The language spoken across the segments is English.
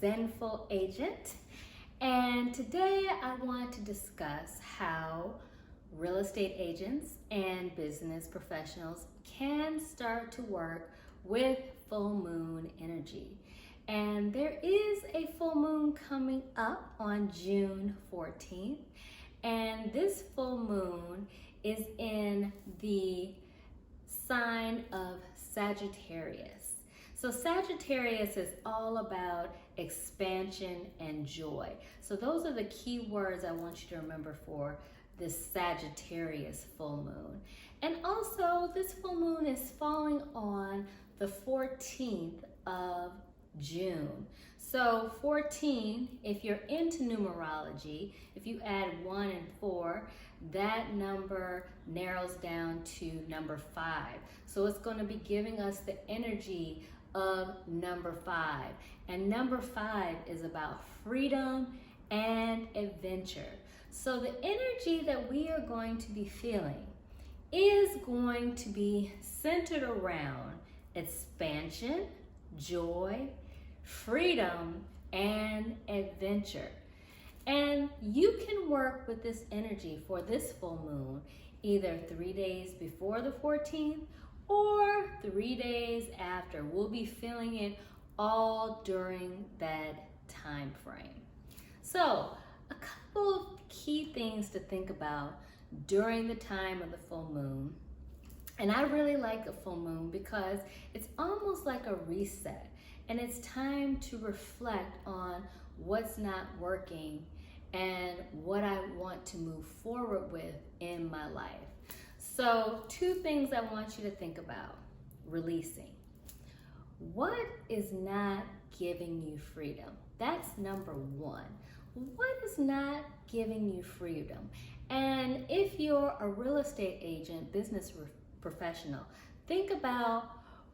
Zenful Agent, and today I want to discuss how real estate agents and business professionals can start to work with full moon energy. And there is a full moon coming up on June 14th, and this full moon is in the sign of Sagittarius. So Sagittarius is all about expansion and joy. So those are the key words I want you to remember for this Sagittarius full moon. And also this full moon is falling on the 14th of June. So 14, if you're into numerology, if you add 1 and 4, that number narrows down to number 5. So it's going to be giving us the energy of number 5. And number 5 is about freedom and adventure. So the energy that we are going to be feeling is going to be centered around expansion, joy, freedom, and adventure. And you can work with this energy for this full moon either 3 days before the 14th or 3 days after. We'll be feeling it all during that time frame. So a couple of key things to think about during the time of the full moon. And I really like a full moon because it's almost like a reset, and it's time to reflect on what's not working and what I want to move forward with in my life. So 2 things I want you to think about: releasing. What is not giving you freedom? That's number 1. What is not giving you freedom? And if you're a real estate agent, business professional, think about,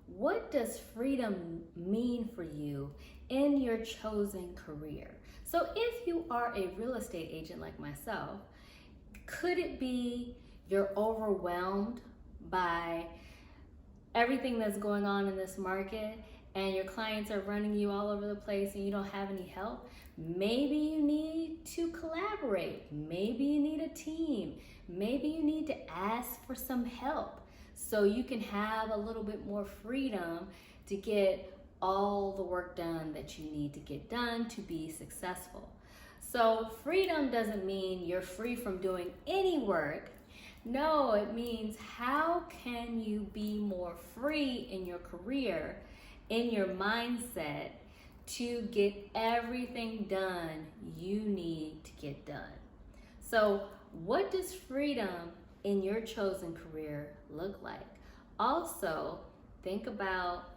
what does freedom mean for you in your chosen career? So if you are a real estate agent like myself, could it be you're overwhelmed by everything that's going on in this market and your clients are running you all over the place and you don't have any help? Maybe you need to collaborate. Maybe you need a team. Maybe you need to ask for some help so you can have a little bit more freedom to get all the work done that you need to get done to be successful. So freedom doesn't mean you're free from doing any work. No, it means how can you be more free in your career, in your mindset, to get everything done you need to get done. So what does freedom in your chosen career look like? Also, think about,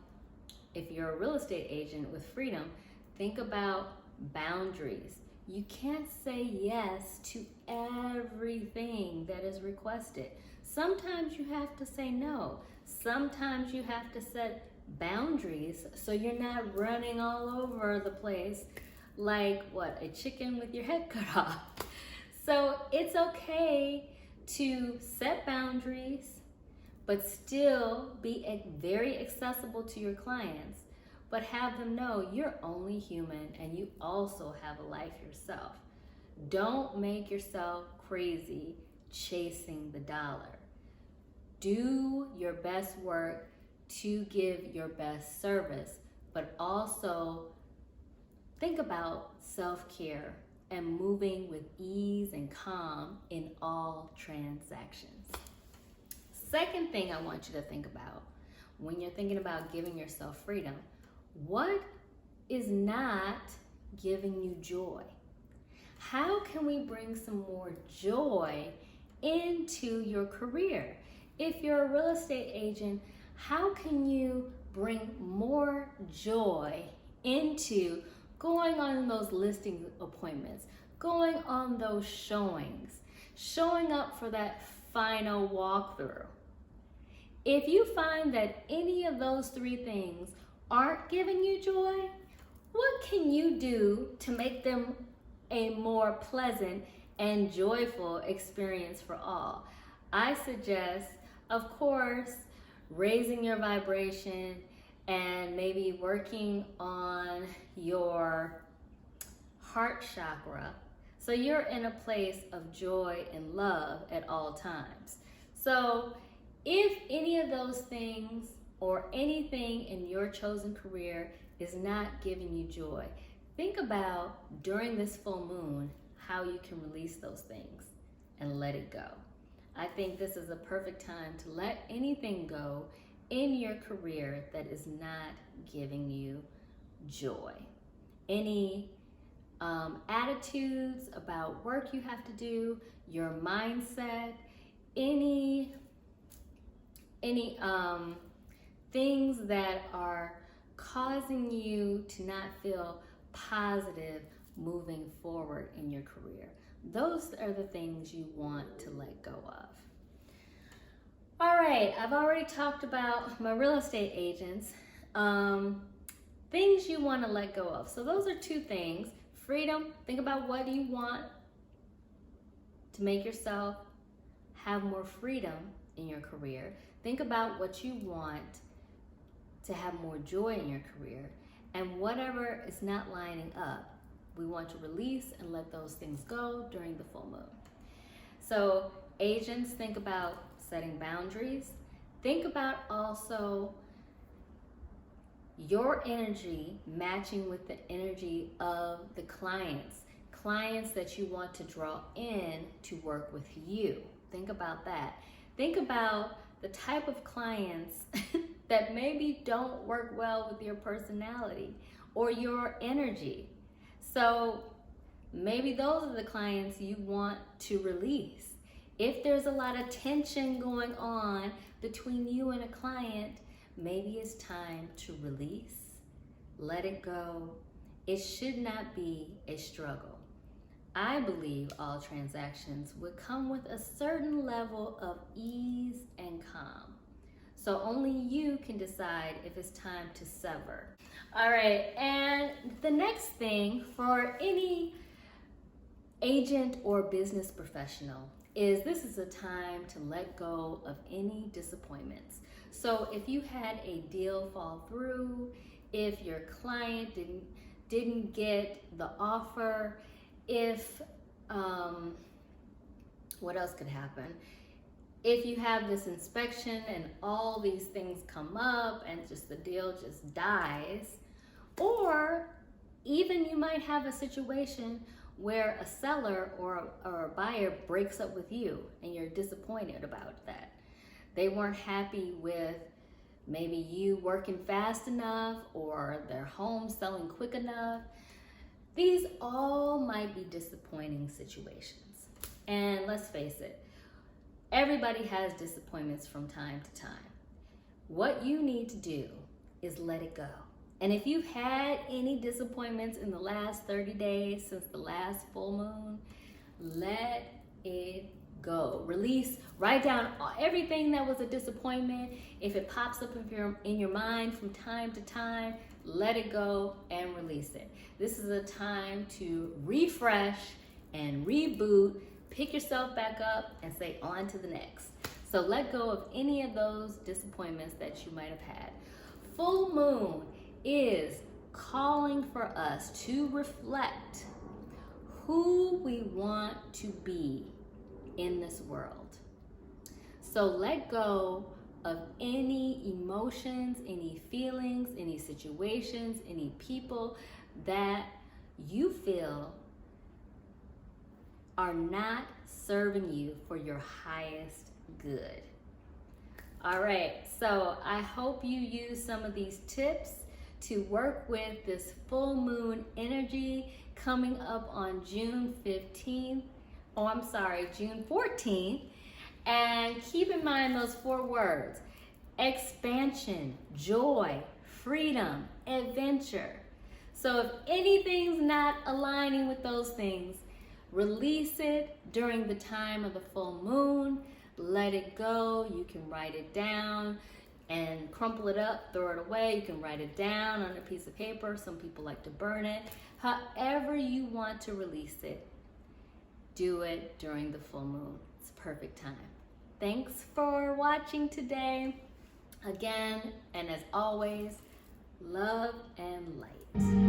if you're a real estate agent with freedom, think about boundaries. You can't say yes to everything that is requested. Sometimes you have to say no. Sometimes you have to set boundaries so you're not running all over the place like a chicken with your head cut off. So it's okay to set boundaries, but still be very accessible to your clients, but have them know you're only human and you also have a life yourself. Don't make yourself crazy chasing the dollar. Do your best work to give your best service, but also think about self-care and moving with ease and calm in all transactions. Second thing I want you to think about when you're thinking about giving yourself freedom: what is not giving you joy? How can we bring some more joy into your career? If you're a real estate agent, how can you bring more joy into going on those listing appointments, going on those showings, showing up for that final walkthrough? If you find that any of those 3 things aren't giving you joy, what can you do to make them a more pleasant and joyful experience for all? I suggest, of course, raising your vibration and maybe working on your heart chakra. So you're in a place of joy and love at all times. So if any of those things or anything in your chosen career is not giving you joy, think about during this full moon how you can release those things and let it go. I think this is a perfect time to let anything go in your career that is not giving you joy. Any attitudes about work you have to do, your mindset, any things that are causing you to not feel positive moving forward in your career. Those are the things you want to let go of. All right, I've already talked about my real estate agents. Things you want to let go of. So those are two things. Freedom, think about what you want to make yourself have more freedom in your career. Think about what you want to have more joy in your career. And whatever is not lining up, we want to release and let those things go during the full moon. So agents, think about setting boundaries. Think about also your energy matching with the energy of the clients that you want to draw in to work with you. Think about that. Think about the type of clients that maybe don't work well with your personality or your energy. So maybe those are the clients you want to release. If there's a lot of tension going on between you and a client, maybe it's time to release, let it go. It should not be a struggle. I believe all transactions would come with a certain level of ease and calm. So only you can decide if it's time to sever. All right, and the next thing for any agent or business professional is this is a time to let go of any disappointments. So if you had a deal fall through, if your client didn't get the offer, if what else could happen? If you have this inspection and all these things come up and just the deal just dies, or even you might have a situation where a seller or a buyer breaks up with you and you're disappointed about that. They weren't happy with maybe you working fast enough or their home selling quick enough. These all might be disappointing situations. And let's face it, everybody has disappointments from time to time. What you need to do is let it go. And if you've had any disappointments in the last 30 days since the last full moon, let it go. Release, write down everything that was a disappointment. If it pops up in your mind from time to time, let it go and release it. This is a time to refresh and reboot, pick yourself back up and say on to the next. So let go of any of those disappointments that you might have had. Full moon is calling for us to reflect who we want to be in this world. So let go of any emotions, any feelings, any situations, any people that you feel are not serving you for your highest good. All right, so I hope you use some of these tips to work with this full moon energy coming up on June 14th. And keep in mind those 4 words: expansion, joy, freedom, adventure. So if anything's not aligning with those things, release it during the time of the full moon. Let it go. You can write it down and crumple it up, throw it away. You can write it down on a piece of paper. Some people like to burn it. However you want to release it, do it during the full moon. It's a perfect time. Thanks for watching today. Again, and as always, love and light.